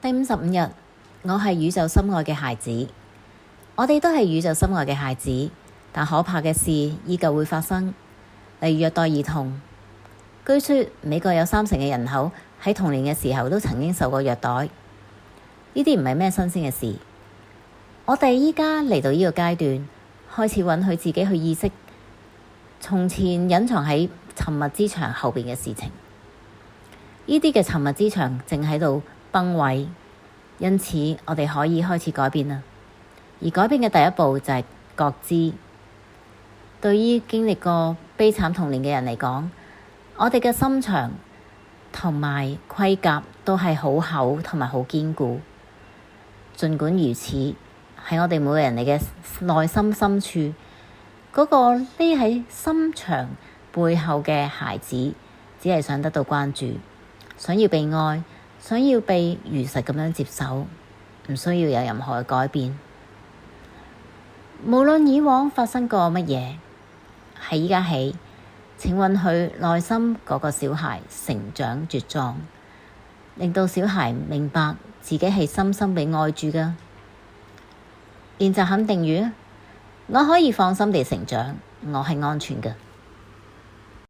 第55日，我係宇宙深愛嘅孩子。我哋都係宇宙深愛嘅孩子，但可怕嘅事依舊會發生，例如虐待兒童。據說美國有30%嘅人口喺童年嘅時候都曾經受過虐待，呢啲唔係咩新鮮嘅事。我哋依家嚟到呢個階段，開始允許自己去意識從前隱藏喺沉默之牆後邊嘅事情。呢啲嘅沉默之牆正喺度崩毀，因此我哋可以開始改變啦。而改變嘅第一步就係覺知。對於經歷過悲慘童年嘅人嚟講，我哋嘅心牆同埋盔甲都係好厚同埋好堅固。儘管如此，喺我哋每個人嚟嘅內心深處，嗰個匿喺心牆背後嘅孩子，只係想得到關注，想要被愛，想要被如實咁樣接受，唔需要有任何嘅改變。無論以往發生過乜嘢，喺依家起，請允許內心嗰個小孩成長茁壯，令到小孩明白自己係深深被愛住㗎。練習肯定語，我可以放心地成長，我係安全㗎。